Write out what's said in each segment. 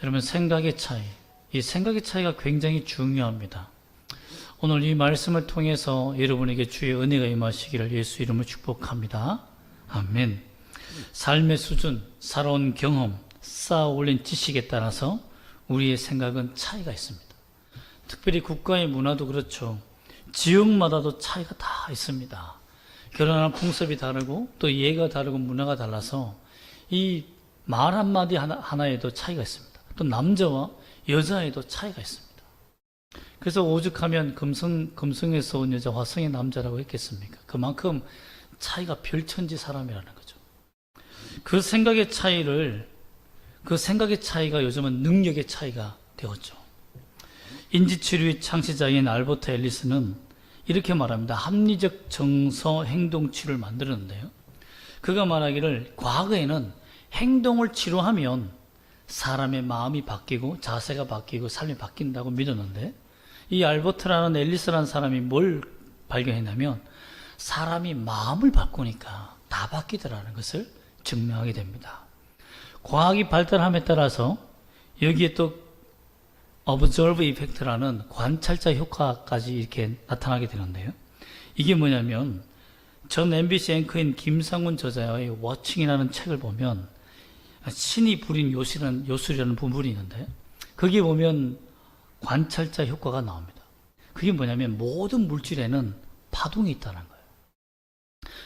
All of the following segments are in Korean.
여러분, 생각의 차이, 이 생각의 차이가 굉장히 중요합니다. 오늘 이 말씀을 통해서 여러분에게 주의 은혜가 임하시기를 예수 이름으로 축복합니다. 아멘. 삶의 수준, 살아온 경험, 쌓아 올린 지식에 따라서 우리의 생각은 차이가 있습니다. 특별히 국가의 문화도 그렇죠. 지역마다도 차이가 다 있습니다. 결혼하는 풍습이 다르고 또 예가 다르고 문화가 달라서 이 말 한마디 하나에도 차이가 있습니다. 또 남자와 여자에도 차이가 있습니다. 그래서 오죽하면 금성에서 온 여자, 화성의 남자라고 했겠습니까? 그만큼 차이가 별천지 사람이라는 거죠. 그 생각의 차이가 요즘은 능력의 차이가 되었죠. 인지치료의 창시자인 알버트 앨리스는 이렇게 말합니다. 합리적 정서 행동 치료를 만들었는데요. 그가 말하기를 과거에는 행동을 치료하면 사람의 마음이 바뀌고 자세가 바뀌고 삶이 바뀐다고 믿었는데, 이 알버트라는 앨리스라는 사람이 뭘 발견했냐면 사람이 마음을 바꾸니까 다 바뀌더라는 것을 증명하게 됩니다. 과학이 발달함에 따라서 여기에 또 observe effect라는 관찰자 효과까지 이렇게 나타나게 되는데요. 이게 뭐냐면 전 MBC 앵커인 김상훈 저자의 워칭이라는 책을 보면 신이 부린 요술이라는 부분이 있는데, 거기에 보면 관찰자 효과가 나옵니다. 그게 뭐냐면 모든 물질에는 파동이 있다는 거예요.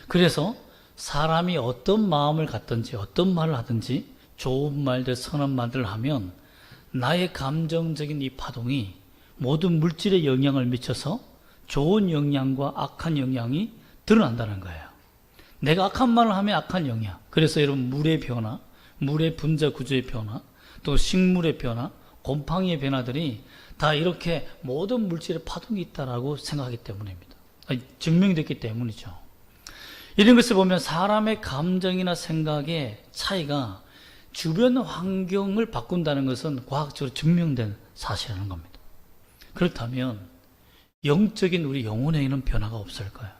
그래서 사람이 어떤 마음을 갖든지 어떤 말을 하든지 좋은 말들, 선한 말들을 하면 나의 감정적인 이 파동이 모든 물질에 영향을 미쳐서 좋은 영향과 악한 영향이 드러난다는 거예요. 내가 악한 말을 하면 악한 영향. 그래서 여러분, 물의 변화, 물의 분자 구조의 변화, 또 식물의 변화, 곰팡이의 변화들이 다 이렇게 모든 물질에 파동이 있다라고 생각하기 때문입니다. 증명됐기 때문이죠. 이런 것을 보면 사람의 감정이나 생각의 차이가 주변 환경을 바꾼다는 것은 과학적으로 증명된 사실이라는 겁니다. 그렇다면 영적인 우리 영혼에는 변화가 없을까요?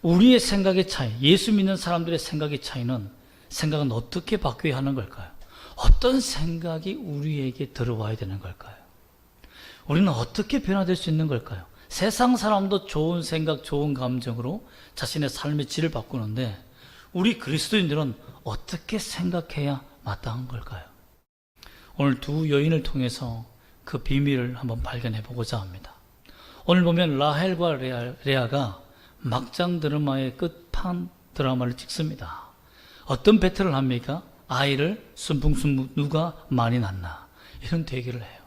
우리의 생각의 차이, 예수 믿는 사람들의 생각의 차이는, 생각은 어떻게 바뀌어야 하는 걸까요? 어떤 생각이 우리에게 들어와야 되는 걸까요? 우리는 어떻게 변화될 수 있는 걸까요? 세상 사람도 좋은 생각, 좋은 감정으로 자신의 삶의 질을 바꾸는데 우리 그리스도인들은 어떻게 생각해야 마땅한 걸까요? 오늘 두 여인을 통해서 그 비밀을 한번 발견해 보고자 합니다. 오늘 보면 라헬과 레아가 막장 드라마의 끝판 드라마를 찍습니다. 어떤 배틀을 합니까? 아이를 순풍순풍 누가 많이 낳나, 이런 대결을 해요.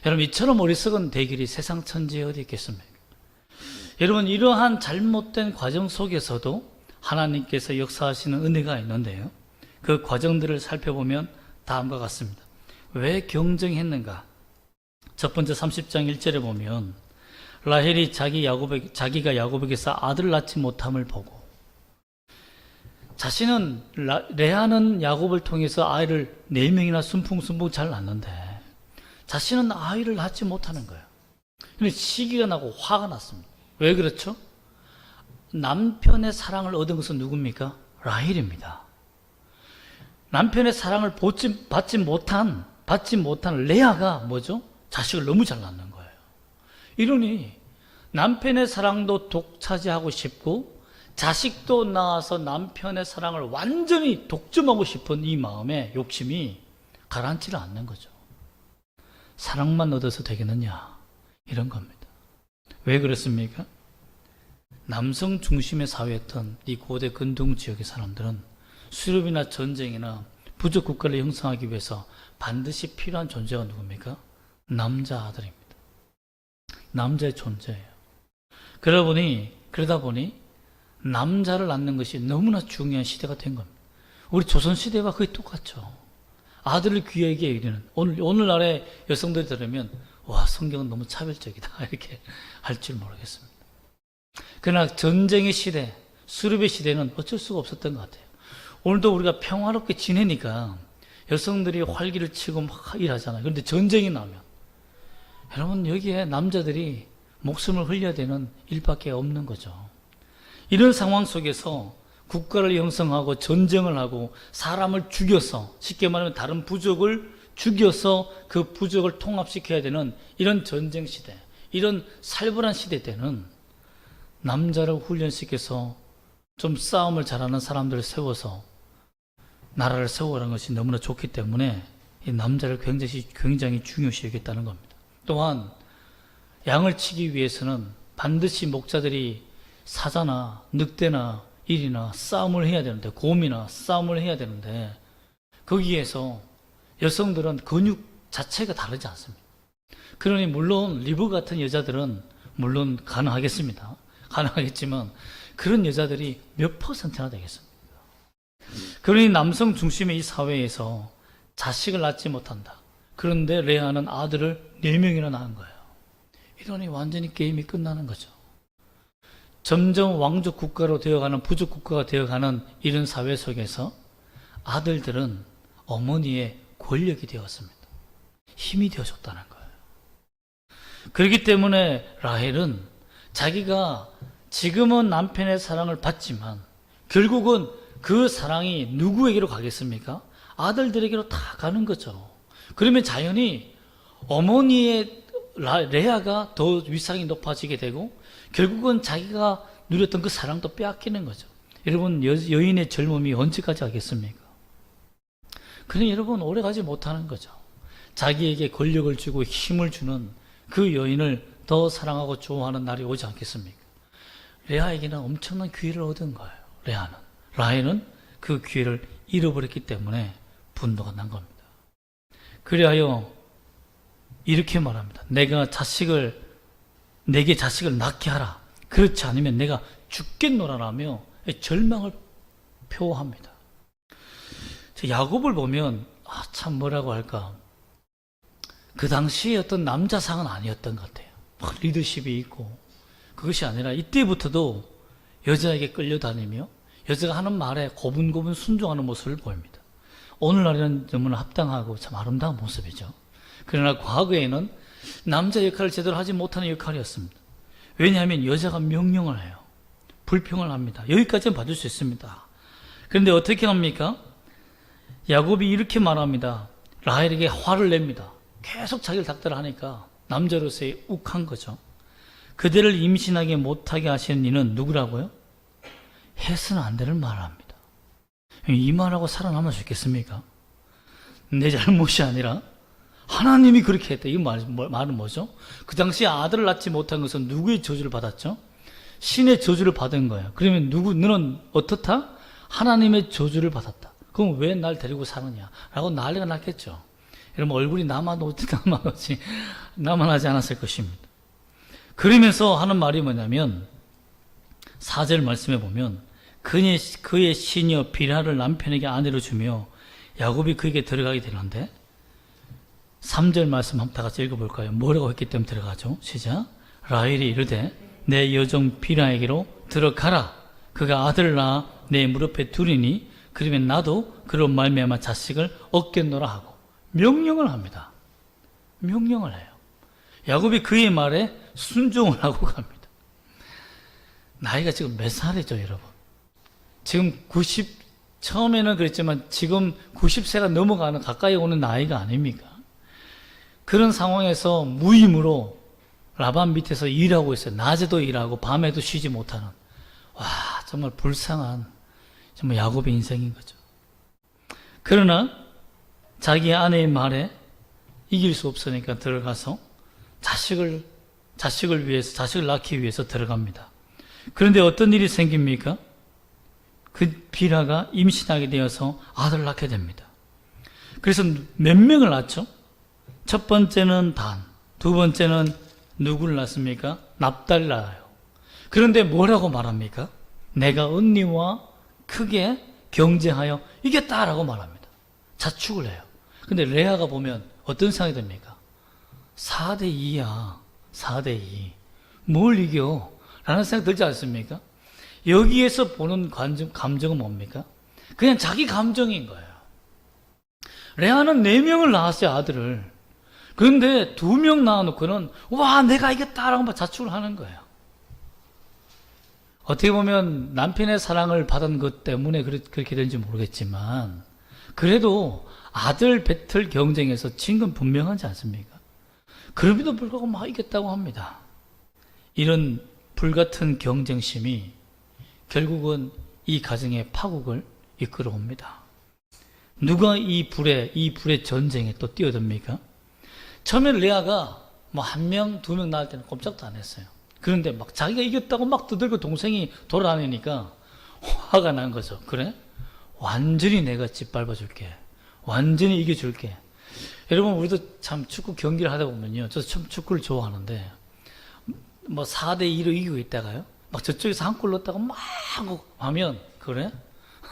여러분, 이처럼 어리석은 대결이 세상 천지에 어디 있겠습니까? 여러분, 이러한 잘못된 과정 속에서도 하나님께서 역사하시는 은혜가 있는데요, 그 과정들을 살펴보면 다음과 같습니다. 왜 경쟁했는가? 첫 번째 30장 1절에 보면 라헬이 자기가 야곱에게서 아들 낳지 못함을 보고, 자신은 레아는 야곱을 통해서 아이를 4명이나 순풍순풍 잘 낳는데 자신은 아이를 낳지 못하는 거예요. 근데 시기가 나고 화가 났습니다. 왜 그렇죠? 남편의 사랑을 얻은 것은 누굽니까? 라헬입니다. 남편의 사랑을 받지 못한 레아가 뭐죠? 자식을 너무 잘 낳는 거예요. 이러니 남편의 사랑도 독차지하고 싶고 자식도 낳아서 남편의 사랑을 완전히 독점하고 싶은 이 마음의 욕심이 가라앉지를 않는 거죠. 사랑만 얻어서 되겠느냐, 이런 겁니다. 왜 그렇습니까? 남성 중심의 사회였던 이 고대 근동 지역의 사람들은 수렵이나 전쟁이나 부족 국가를 형성하기 위해서 반드시 필요한 존재가 누굽니까? 남자 아들입니다. 남자의 존재예요. 그러다 보니 남자를 낳는 것이 너무나 중요한 시대가 된 겁니다. 우리 조선시대와 거의 똑같죠. 아들을 귀하게 여기는, 오늘날의 여성들이 들으면 와, 성경은 너무 차별적이다 이렇게 할 줄 모르겠습니다. 그러나 전쟁의 시대, 수렵의 시대는 어쩔 수가 없었던 것 같아요. 오늘도 우리가 평화롭게 지내니까 여성들이 활기를 치고 막 일하잖아요. 그런데 전쟁이 나면 여러분, 여기에 남자들이 목숨을 흘려야 되는 일밖에 없는 거죠. 이런 상황 속에서 국가를 형성하고 전쟁을 하고 사람을 죽여서, 쉽게 말하면 다른 부족을 죽여서 그 부족을 통합시켜야 되는 이런 전쟁 시대, 이런 살벌한 시대 때는 남자를 훈련시켜서 좀 싸움을 잘하는 사람들을 세워서 나라를 세우라는 것이 너무나 좋기 때문에 이 남자를 굉장히 중요시 여겼다는 겁니다. 또한 양을 치기 위해서는 반드시 목자들이 사자나 늑대나 일이나 싸움을 해야 되는데, 곰이나 싸움을 해야 되는데, 거기에서 여성들은 근육 자체가 다르지 않습니다. 그러니 물론 리브 같은 여자들은 물론 가능하겠습니다. 가능하겠지만 그런 여자들이 몇 퍼센트나 되겠습니까? 그러니 남성 중심의 이 사회에서 자식을 낳지 못한다. 그런데 레아는 아들을 4명이나 낳은 거예요. 이러니 완전히 게임이 끝나는 거죠. 점점 왕족 국가로 되어가는, 부족 국가가 되어가는 이런 사회 속에서 아들들은 어머니의 권력이 되었습니다. 힘이 되어줬다는 거예요. 그렇기 때문에 라헬은 자기가 지금은 남편의 사랑을 받지만 결국은 그 사랑이 누구에게로 가겠습니까? 아들들에게로 다 가는 거죠. 그러면 자연히 어머니의 레아가 더 위상이 높아지게 되고 결국은 자기가 누렸던 그 사랑도 빼앗기는 거죠. 여러분, 여인의 젊음이 언제까지 하겠습니까? 그러니 여러분, 오래가지 못하는 거죠. 자기에게 권력을 주고 힘을 주는 그 여인을 더 사랑하고 좋아하는 날이 오지 않겠습니까? 레아에게는 엄청난 기회를 얻은 거예요. 레아는. 라헬은 그 기회를 잃어버렸기 때문에 분노가 난 겁니다. 그리하여 이렇게 말합니다. 내게 자식을 낳게 하라. 그렇지 않으면 내가 죽겠노라라며 절망을 표합니다. 야곱을 보면 참 뭐라고 할까, 그 당시에 어떤 남자상은 아니었던 것 같아요. 막 리더십이 있고, 그것이 아니라 이때부터도 여자에게 끌려다니며 여자가 하는 말에 고분고분 순종하는 모습을 보입니다. 오늘날에는 너무나 합당하고 참 아름다운 모습이죠. 그러나 과거에는 남자 역할을 제대로 하지 못하는 역할이었습니다. 왜냐하면 여자가 명령을 해요. 불평을 합니다. 여기까지는 봐줄 수 있습니다. 그런데 어떻게 합니까? 야곱이 이렇게 말합니다. 라헬에게 화를 냅니다. 계속 자기를 닥달을 하니까 남자로서의 욱한 거죠. 그대를 임신하게 못하게 하시는 이는 누구라고요? 해서는 안 되는 말을 합니다. 이 말하고 살아남을 수 있겠습니까? 내 잘못이 아니라 하나님이 그렇게 했다. 이 말은 뭐죠? 그 당시에 아들을 낳지 못한 것은 누구의 저주를 받았죠? 신의 저주를 받은 거예요. 그러면 너는 어떻다? 하나님의 저주를 받았다. 그럼 왜 날 데리고 사느냐? 라고 난리가 났겠죠. 여러분, 얼굴이 나만 하지 않았을 것입니다. 그러면서 하는 말이 뭐냐면 4절 말씀에 보면 그의 시녀 빌하를 남편에게 아내로 주며 야곱이 그에게 들어가게 되는데 3절 말씀 한번 다 같이 읽어볼까요? 뭐라고 했기 때문에 들어가죠? 시작. 라헬이 이르되 내 여종 빌하에게로 들어가라. 그가 아들을 낳아 내 무릎에 두리니 그러면 나도 그런 말미암아 자식을 얻겠노라 하고 명령을 합니다. 명령을 해요. 야곱이 그의 말에 순종을 하고 갑니다. 나이가 지금 몇 살이죠, 여러분? 지금 처음에는 그랬지만 지금 90세가 넘어가는, 가까이 오는 나이가 아닙니까? 그런 상황에서 무임으로 라반 밑에서 일하고 있어요. 낮에도 일하고 밤에도 쉬지 못하는, 와, 정말 불쌍한 정말 야곱의 인생인 거죠. 그러나 자기 아내의 말에 이길 수 없으니까 들어가서 자식을 낳기 위해서 들어갑니다. 그런데 어떤 일이 생깁니까? 그 빌하가 임신하게 되어서 아들을 낳게 됩니다. 그래서 몇 명을 낳죠? 첫 번째는 단, 두 번째는 누구를 낳습니까? 납달을 낳아요. 그런데 뭐라고 말합니까? 내가 언니와 크게 경쟁하여 이겼다라고 말합니다. 자축을 해요. 근데 레아가 보면 어떤 생각이 듭니까? 4대2야. 4대2. 뭘 이겨? 라는 생각 들지 않습니까? 여기에서 보는 감정은 뭡니까? 그냥 자기 감정인 거예요. 레아는 4명을 낳았어요, 아들을. 그런데 2명 낳아놓고는 와, 내가 이겼다라고 자축을 하는 거예요. 어떻게 보면 남편의 사랑을 받은 것 때문에 그렇게 된지 모르겠지만 그래도 아들 배틀 경쟁에서 진 건 분명하지 않습니까? 그럼에도 불구하고 막 이겼다고 합니다. 이런 불같은 경쟁심이 결국은 이 가정의 파국을 이끌어옵니다. 누가 이 불의 전쟁에 또 뛰어듭니까? 처음에 레아가 뭐 1명, 2명 낳을 때는 꼼짝도 안 했어요. 그런데 막 자기가 이겼다고 막 떠들고 동생이 돌아다니니까 화가 난 거죠. 그래? 완전히 내가 짓밟아줄게. 완전히 이겨줄게. 여러분, 우리도 참 축구 경기를 하다 보면요. 저도 참 축구를 좋아하는데, 뭐 4대2로 이기고 있다가요. 막 저쪽에서 한 골 넣었다가 막 하면, 그래?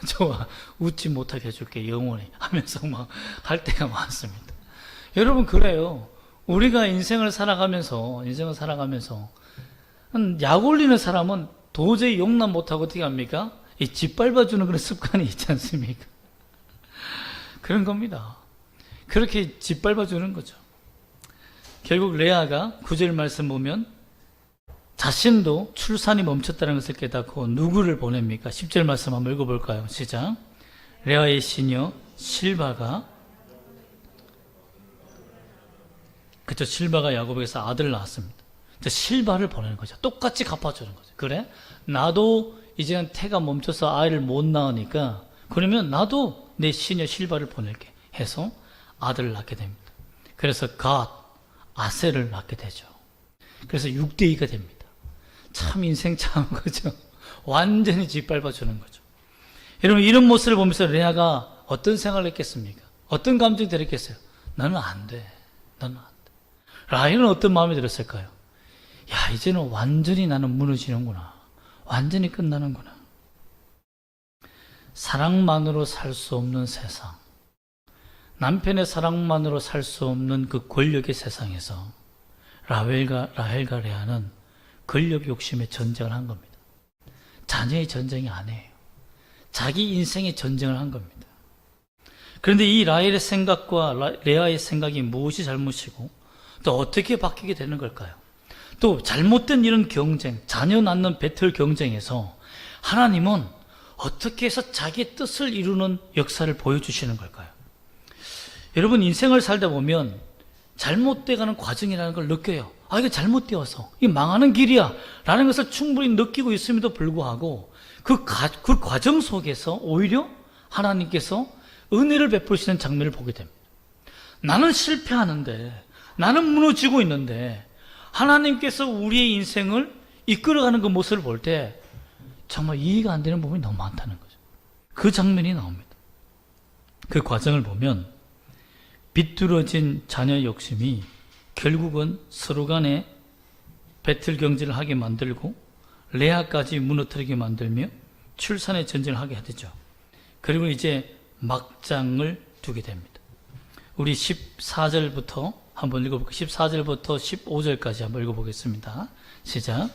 좋아. 웃지 못하게 해줄게. 영원히. 하면서 막 할 때가 많습니다. 여러분, 그래요. 우리가 인생을 살아가면서, 약 올리는 사람은 도저히 용납 못하고 어떻게 합니까? 이 짓밟아주는 그런 습관이 있지 않습니까? 그런 겁니다. 그렇게 짓밟아주는 거죠. 결국 레아가 9절 말씀 보면 자신도 출산이 멈췄다는 것을 깨닫고 누구를 보냅니까? 10절 말씀 한번 읽어볼까요? 시작. 레아의 시녀 실바가 야곱에게서 아들을 낳았습니다. 실바를 보내는 거죠. 똑같이 갚아주는 거죠. 그래? 나도 이제는 태가 멈춰서 아이를 못 낳으니까 그러면 나도 내 시녀 실바를 보낼게 해서 아들을 낳게 됩니다. 그래서 아셀을 낳게 되죠. 그래서 6대2가 됩니다. 참 인생 참 거죠. 완전히 짓밟아주는 거죠. 여러분, 이런 모습을 보면서 레아가 어떤 생각을 했겠습니까? 어떤 감정이 들었겠어요? 나는 안 돼. 라헬은 어떤 마음이 들었을까요? 야, 이제는 완전히 나는 무너지는구나. 완전히 끝나는구나. 사랑만으로 살 수 없는 세상, 남편의 사랑만으로 살 수 없는 그 권력의 세상에서 라헬과 레아는 권력 욕심의 전쟁을 한 겁니다. 자녀의 전쟁이 아니에요. 자기 인생의 전쟁을 한 겁니다. 그런데 이 라헬의 생각과 레아의 생각이 무엇이 잘못이고 또 어떻게 바뀌게 되는 걸까요? 또 잘못된 이런 경쟁, 자녀 낳는 배틀 경쟁에서 하나님은 어떻게 해서 자기의 뜻을 이루는 역사를 보여주시는 걸까요? 여러분, 인생을 살다 보면 잘못돼가는 과정이라는 걸 느껴요. 아, 이거 잘못되어서 이게 망하는 길이야 라는 것을 충분히 느끼고 있음에도 불구하고 그 과정 속에서 오히려 하나님께서 은혜를 베푸시는 장면을 보게 됩니다. 나는 실패하는데, 나는 무너지고 있는데 하나님께서 우리의 인생을 이끌어가는 그 모습을 볼 때 정말 이해가 안 되는 부분이 너무 많다는 거죠. 그 장면이 나옵니다. 그 과정을 보면 비뚤어진 자녀 욕심이 결국은 서로 간에 배틀 경쟁을 하게 만들고 레아까지 무너뜨리게 만들며 출산의 전쟁을 하게 되죠. 그리고 이제 막장을 두게 됩니다. 우리 14절부터 한번 읽어볼까요? 14절부터 15절까지 한번 읽어보겠습니다. 시작.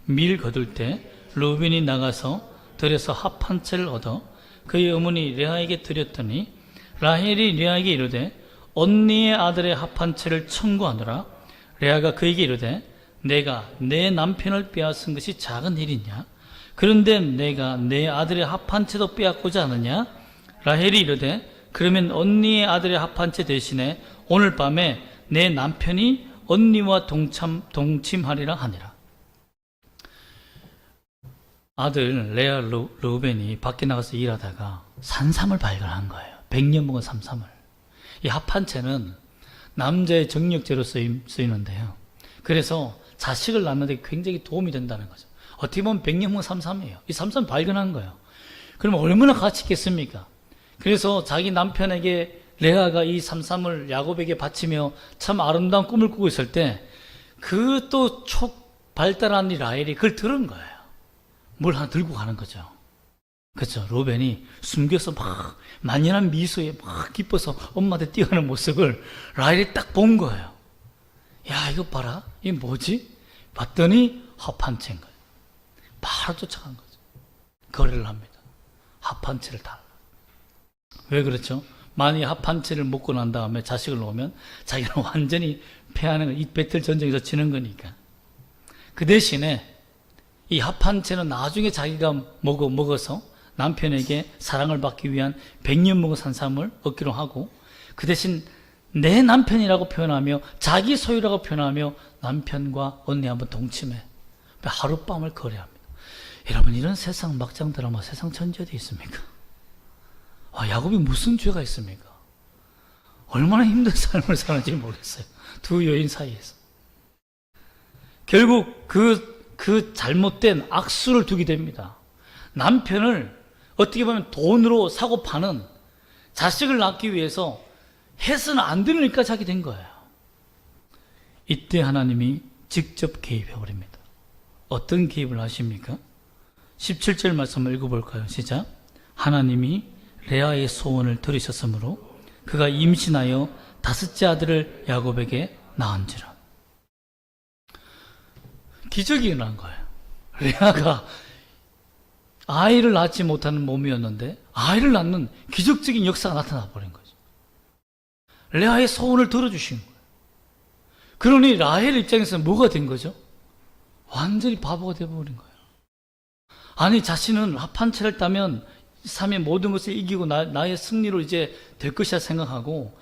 밀 거둘 때 루벤이 나가서 들에서 합 한 채를 얻어 그의 어머니 레아에게 드렸더니 라헬이 레아에게 이르되 언니의 아들의 합 한 채를 청구하노라. 레아가 그에게 이르되 내가 내 남편을 빼앗은 것이 작은 일이냐? 그런데 내가 내 아들의 합 한 채도 빼앗고자 하느냐? 라헬이 이르되 그러면 언니의 아들의 합 한 채 대신에 오늘 밤에 내 남편이 언니와 동침하리라 하니라. 아들 레아 루벤이 밖에 나가서 일하다가 산삼을 발견한 거예요. 100년 먹은 산삼을. 이 합 한 채는 남자의 정력제로 쓰이는데요. 그래서 자식을 낳는 데 굉장히 도움이 된다는 거죠. 어떻게 보면 100년 먹은 삼삼이에요. 이 삼삼 발견한 거예요. 그러면 얼마나 가치 있겠습니까? 그래서 자기 남편에게 레아가 이 삼삼을 야곱에게 바치며 참 아름다운 꿈을 꾸고 있을 때 그 또 촉 발달한 이 라헬이 그걸 들은 거예요. 뭘 하나 들고 가는 거죠. 그렇죠. 루벤이 숨겨서 막 만연한 미소에 막 기뻐서 엄마한테 뛰어가는 모습을 라헬이 딱 본 거예요. 야, 이거 봐라. 이게 뭐지? 봤더니 합 한 채인 거예요. 바로 쫓아간 거죠. 거래를 합니다. 합 한 채를 달라. 왜 그렇죠? 만약에 합 한 채를 먹고 난 다음에 자식을 놓으면 자기는 완전히 패하는, 이 배틀 전쟁에서 지는 거니까. 그 대신에 이 합 한 채는 나중에 자기가 먹어서 남편에게 사랑을 받기 위한 100년 먹은 산삼을 얻기로 하고 그 대신 내 남편이라고 표현하며 자기 소유라고 표현하며 남편과 언니 한번 동침해 하룻밤을 거래합니다. 여러분, 이런 세상 막장 드라마 세상 천지에 어디 있습니까? 야곱이 무슨 죄가 있습니까? 얼마나 힘든 삶을 사는지 모르겠어요. 두 여인 사이에서. 결국 그 잘못된 악수를 두게 됩니다. 남편을 어떻게 보면 돈으로 사고 파는, 자식을 낳기 위해서 해서는 안 되는 일까지 하게 된 거예요. 이때 하나님이 직접 개입해 버립니다. 어떤 개입을 하십니까? 17절 말씀을 읽어볼까요? 시작. 하나님이 레아의 소원을 들으셨으므로 그가 임신하여 5째 아들을 야곱에게 낳은지라. 기적이 일어난 거예요. 레아가 아이를 낳지 못하는 몸이었는데 아이를 낳는 기적적인 역사가 나타나 버린 거죠. 레아의 소원을 들어주신 거예요. 그러니 라헬 입장에서 뭐가 된 거죠? 완전히 바보가 되어버린 거예요. 아니, 자신은 한 채를 따면 삶의 모든 것을 이기고 나의 승리로 이제 될 것이라 생각하고,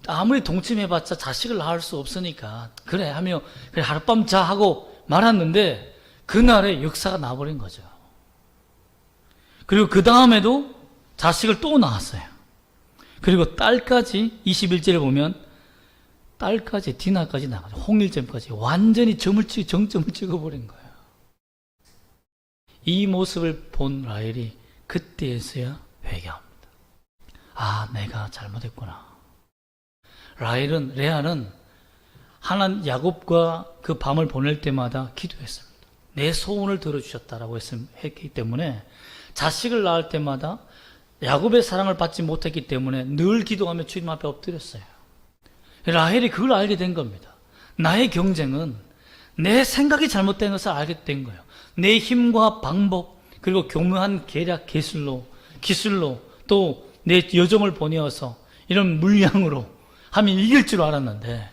아무리 동침해봤자 자식을 낳을 수 없으니까 그래 하며 그래 하룻밤 자 하고 말았는데 그날에 역사가 나버린 거죠. 그리고 그 다음에도 자식을 또 낳았어요. 그리고 딸까지 21절에 보면 딸까지, 디나까지 나가죠. 홍일점까지 완전히 정점을 찍어버린 거예요. 이 모습을 본 라헬이 그때에서야 회개합니다. 내가 잘못했구나. 레아는 야곱과 그 밤을 보낼 때마다 기도했습니다. 내 소원을 들어주셨다라고 했기 때문에 자식을 낳을 때마다 야곱의 사랑을 받지 못했기 때문에 늘 기도하며 주님 앞에 엎드렸어요. 라헬이 그걸 알게 된 겁니다. 나의 경쟁은 내 생각이 잘못된 것을 알게 된 거예요. 내 힘과 방법, 그리고 교묘한 계략, 기술로 또 내 여정을 보내어서 이런 물량으로 하면 이길 줄 알았는데,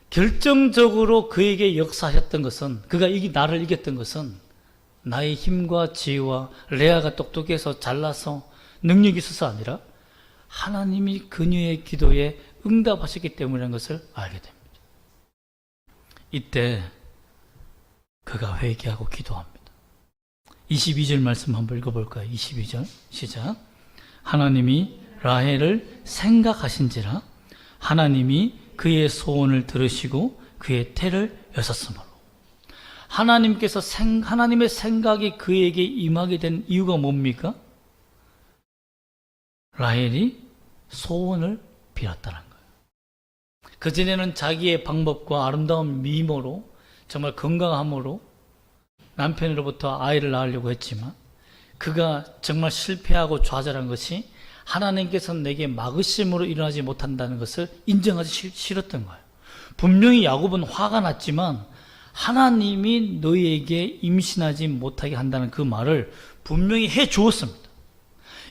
결정적으로 그에게 역사하셨던 것은, 나를 이겼던 것은 나의 힘과 지혜와 레아가 똑똑해서 잘나서 능력이 있어서 아니라 하나님이 그녀의 기도에 응답하셨기 때문이라는 것을 알게 됩니다. 이때 그가 회개하고 기도합니다. 22절 말씀 한번 읽어볼까요? 22절 시작. 하나님이 라헬을 생각하신지라 하나님이 그의 소원을 들으시고 그의 태를 여셨으므로. 하나님의 생각이 그에게 임하게 된 이유가 뭡니까? 라헬이 소원을 빌었다는 거예요. 그전에는 자기의 방법과 아름다운 미모로, 정말 건강함으로 남편으로부터 아이를 낳으려고 했지만 그가 정말 실패하고 좌절한 것이 하나님께서 내게 막으심으로 일어나지 못한다는 것을 인정하기 싫었던 거예요. 분명히 야곱은 화가 났지만 하나님이 너희에게 임신하지 못하게 한다는 그 말을 분명히 해 주었습니다.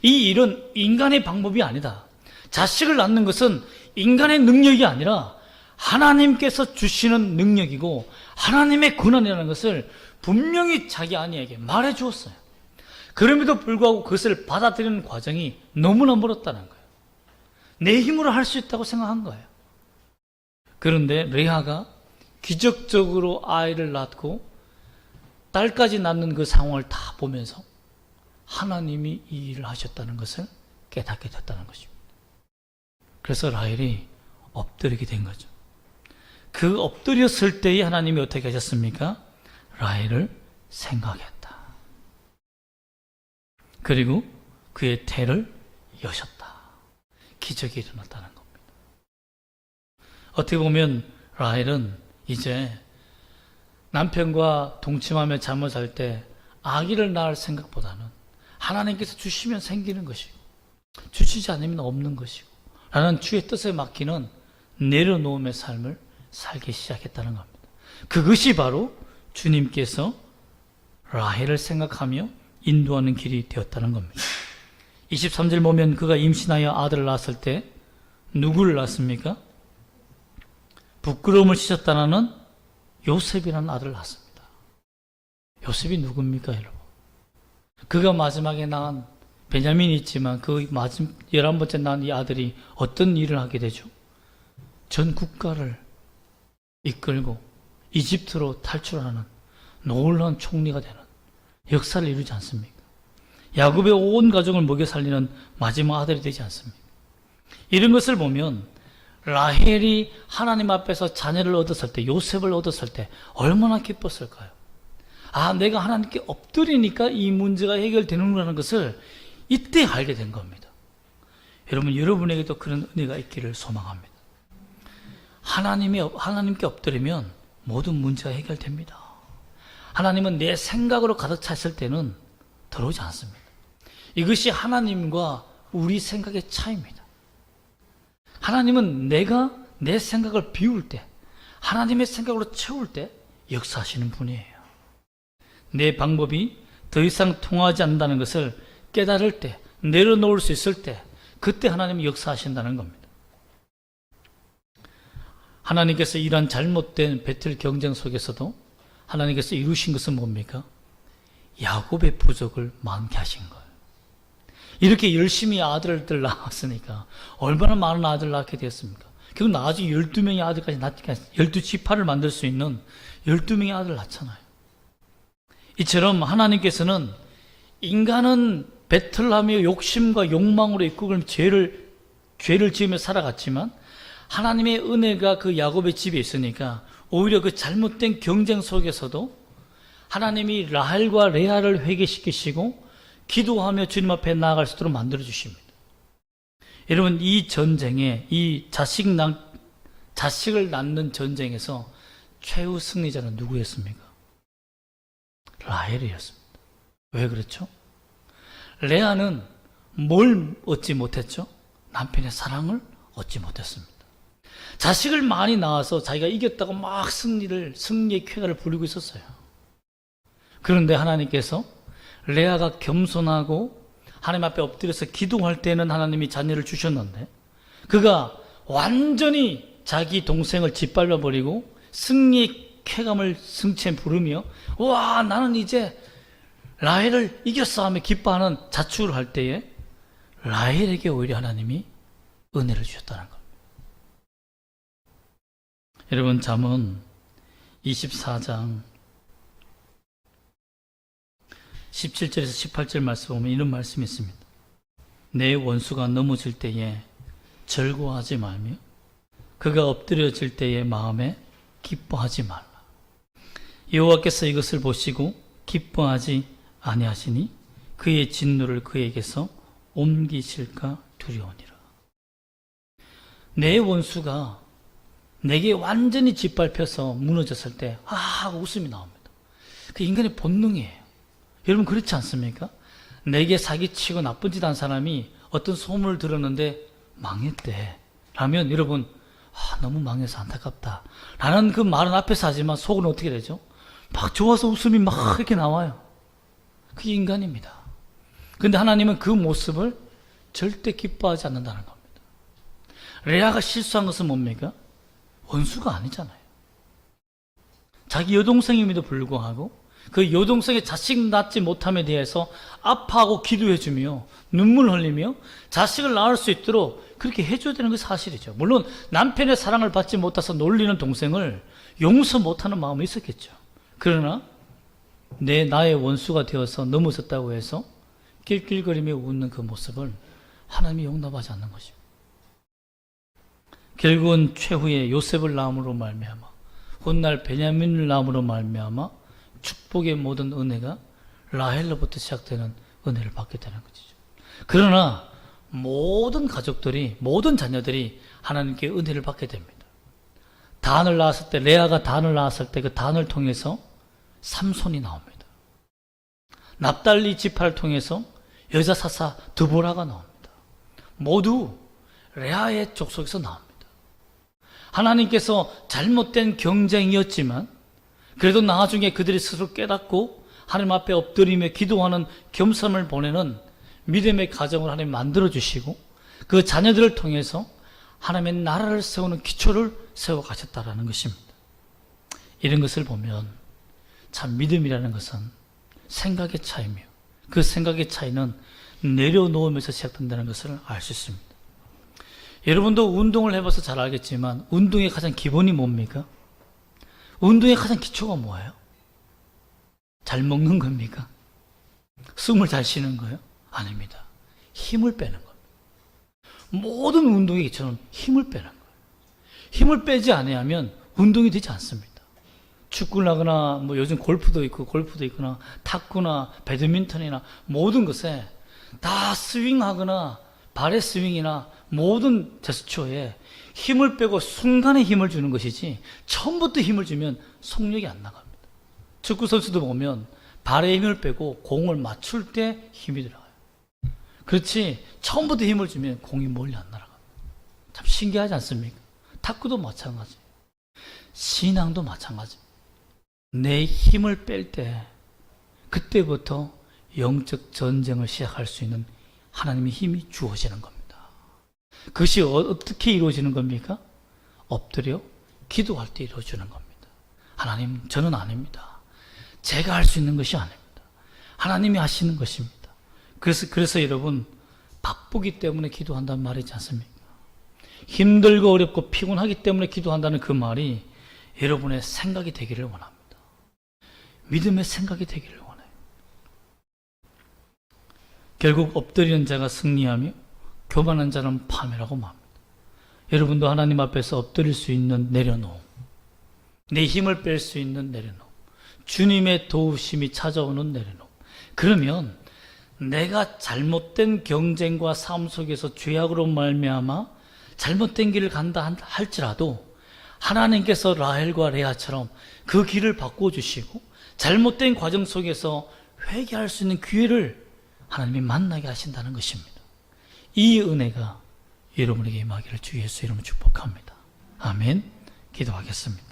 이 일은 인간의 방법이 아니다. 자식을 낳는 것은 인간의 능력이 아니라 하나님께서 주시는 능력이고 하나님의 권한이라는 것을 분명히 자기 아내에게 말해 주었어요. 그럼에도 불구하고 그것을 받아들이는 과정이 너무나 멀었다는 거예요. 내 힘으로 할 수 있다고 생각한 거예요. 그런데 레아가 기적적으로 아이를 낳고 딸까지 낳는 그 상황을 다 보면서 하나님이 이 일을 하셨다는 것을 깨닫게 됐다는 것입니다. 그래서 라헬이 엎드리게 된 거죠. 그 엎드렸을 때에 하나님이 어떻게 하셨습니까? 라헬을 생각했다. 그리고 그의 태를 여셨다. 기적이 일어났다는 겁니다. 어떻게 보면 라헬은 이제 남편과 동침하며 잠을 잘 때 아기를 낳을 생각보다는 하나님께서 주시면 생기는 것이고 주시지 않으면 없는 것이고 라는 주의 뜻에 맡기는 내려놓음의 삶을 살기 시작했다는 겁니다. 그것이 바로 주님께서 라헬을 생각하며 인도하는 길이 되었다는 겁니다. 23절 보면 그가 임신하여 아들을 낳았을 때 누구를 낳았습니까? 부끄러움을 씻었다는 요셉이라는 아들을 낳았습니다. 요셉이 누굽니까, 여러분? 그가 마지막에 낳은 베냐민이 있지만 그 11번째 낳은 이 아들이 어떤 일을 하게 되죠? 전 국가를 이끌고 이집트로 탈출하는 놀라운 총리가 되는 역사를 이루지 않습니까? 야곱의 온 가족을 먹여 살리는 마지막 아들이 되지 않습니까? 이런 것을 보면 라헬이 하나님 앞에서 자녀를 얻었을 때, 요셉을 얻었을 때 얼마나 기뻤을까요? 아, 내가 하나님께 엎드리니까 이 문제가 해결되는구나 것을 이때 알게 된 겁니다. 여러분, 여러분에게도 그런 은혜가 있기를 소망합니다. 하나님께 엎드리면 모든 문제가 해결됩니다. 하나님은 내 생각으로 가득 찼을 때는 들어오지 않습니다. 이것이 하나님과 우리 생각의 차이입니다. 하나님은 내가 내 생각을 비울 때, 하나님의 생각으로 채울 때 역사하시는 분이에요. 내 방법이 더 이상 통하지 않는다는 것을 깨달을 때, 내려놓을 수 있을 때, 그때 하나님이 역사하신다는 겁니다. 하나님께서 이러한 잘못된 배틀 경쟁 속에서도 하나님께서 이루신 것은 뭡니까? 야곱의 부족을 많게 하신 거예요. 이렇게 열심히 아들들 낳았으니까 얼마나 많은 아들 낳게 되었습니까? 결국 나중에 12명의 아들까지 낳니까 12지파를 만들 수 있는 12명의 아들 낳잖아요. 이처럼 하나님께서는 인간은 배틀하며 욕심과 욕망으로 이끌고 죄를 지으며 살아갔지만 하나님의 은혜가 그 야곱의 집에 있으니까 오히려 그 잘못된 경쟁 속에서도 하나님이 라헬과 레아를 회개시키시고 기도하며 주님 앞에 나아갈 수 있도록 만들어 주십니다. 여러분, 이 전쟁에, 이 자식을 낳는 전쟁에서 최후 승리자는 누구였습니까? 라헬이었습니다. 왜 그렇죠? 레아는 뭘 얻지 못했죠? 남편의 사랑을 얻지 못했습니다. 자식을 많이 낳아서 자기가 이겼다고 막 승리의 쾌가를 부리고 있었어요. 그런데 하나님께서 레아가 겸손하고 하나님 앞에 엎드려서 기도할 때는 하나님이 자녀를 주셨는데 그가 완전히 자기 동생을 짓밟아버리고 승리의 쾌감을 승체에 부르며 와, 나는 이제 라헬을 이겼어 하며 기뻐하는 자축을 할 때에 라헬에게 오히려 하나님이 은혜를 주셨다는 겁니다. 여러분, 잠언 24장 17절에서 18절 말씀 보면 이런 말씀이 있습니다. 내 원수가 넘어질 때에 절고하지 말며 그가 엎드려질 때에 마음에 기뻐하지 말라. 여호와께서 이것을 보시고 기뻐하지 아니하시니 그의 진노를 그에게서 옮기실까 두려우니라. 내 원수가 내게 완전히 짓밟혀서 무너졌을 때 웃음이 나옵니다. 그 인간의 본능이에요. 여러분, 그렇지 않습니까? 내게 사기치고 나쁜 짓 한 사람이 어떤 소문을 들었는데 망했대 라면 여러분, 너무 망해서 안타깝다 라는 그 말은 앞에서 하지만 속은 어떻게 되죠? 막 좋아서 웃음이 막 이렇게 나와요. 그게 인간입니다. 그런데 하나님은 그 모습을 절대 기뻐하지 않는다는 겁니다. 레아가 실수한 것은 뭡니까? 원수가 아니잖아요. 자기 여동생임에도 불구하고 그 여동생의 자식 낳지 못함에 대해서 아파하고 기도해주며 눈물 흘리며 자식을 낳을 수 있도록 그렇게 해줘야 되는 게 사실이죠. 물론 남편의 사랑을 받지 못해서 놀리는 동생을 용서 못하는 마음이 있었겠죠. 그러나 나의 원수가 되어서 넘어졌다고 해서 낄낄거리며 웃는 그 모습을 하나님이 용납하지 않는 것입니다. 결국은 최후의 요셉을 낳음으로 말미암아 훗날 베냐민을 낳음으로 말미암아 축복의 모든 은혜가 라헬로부터 시작되는 은혜를 받게 되는 것이죠. 그러나 모든 가족들이, 모든 자녀들이 하나님께 은혜를 받게 됩니다. 단을 낳았을 때, 레아가 단을 낳았을 때 그 단을 통해서 삼손이 나옵니다. 납달리 지파를 통해서 여자 사사 드보라가 나옵니다. 모두 레아의 족속에서 나옵니다. 하나님께서 잘못된 경쟁이었지만 그래도 나중에 그들이 스스로 깨닫고 하나님 앞에 엎드리며 기도하는 겸손을 보내는 믿음의 가정을 하나님 만들어주시고 그 자녀들을 통해서 하나님의 나라를 세우는 기초를 세워가셨다는 것입니다. 이런 것을 보면 참 믿음이라는 것은 생각의 차이며 그 생각의 차이는 내려놓으면서 시작된다는 것을 알 수 있습니다. 여러분도 운동을 해봐서 잘 알겠지만 운동의 가장 기본이 뭡니까? 운동의 가장 기초가 뭐예요? 잘 먹는 겁니까? 숨을 잘 쉬는 거예요? 아닙니다. 힘을 빼는 겁니다. 모든 운동의 기초는 힘을 빼는 거예요. 힘을 빼지 아니하면 운동이 되지 않습니다. 축구를 하거나 뭐 요즘 골프도 있거나 탁구나 배드민턴이나 모든 것에 다 스윙하거나 발의 스윙이나 모든 제스처에 힘을 빼고 순간에 힘을 주는 것이지 처음부터 힘을 주면 속력이 안 나갑니다. 축구 선수도 보면 발에 힘을 빼고 공을 맞출 때 힘이 들어가요. 그렇지 처음부터 힘을 주면 공이 멀리 안 날아갑니다. 참 신기하지 않습니까? 탁구도 마찬가지, 신앙도 마찬가지입니다. 내 힘을 뺄 때 그때부터 영적 전쟁을 시작할 수 있는 하나님의 힘이 주어지는 겁니다. 그것이 어떻게 이루어지는 겁니까? 엎드려 기도할 때 이루어지는 겁니다. 하나님, 저는 아닙니다. 제가 할 수 있는 것이 아닙니다. 하나님이 하시는 것입니다. 그래서 여러분, 바쁘기 때문에 기도한다는 말이지 않습니까? 힘들고 어렵고 피곤하기 때문에 기도한다는 그 말이 여러분의 생각이 되기를 원합니다. 믿음의 생각이 되기를 원해요. 결국 엎드리는 자가 승리하며 교만한 자는 파멸하고 맙니다. 여러분도 하나님 앞에서 엎드릴 수 있는 내려놓음, 내 힘을 뺄 수 있는 내려놓음, 주님의 도우심이 찾아오는 내려놓음. 그러면 내가 잘못된 경쟁과 삶 속에서 죄악으로 말미암아 잘못된 길을 간다 할지라도 하나님께서 라헬과 레아처럼 그 길을 바꿔주시고 잘못된 과정 속에서 회개할 수 있는 기회를 하나님이 만나게 하신다는 것입니다. 이 은혜가 여러분에게 임하기를 주 예수 이름으로 축복합니다. 아멘. 기도하겠습니다.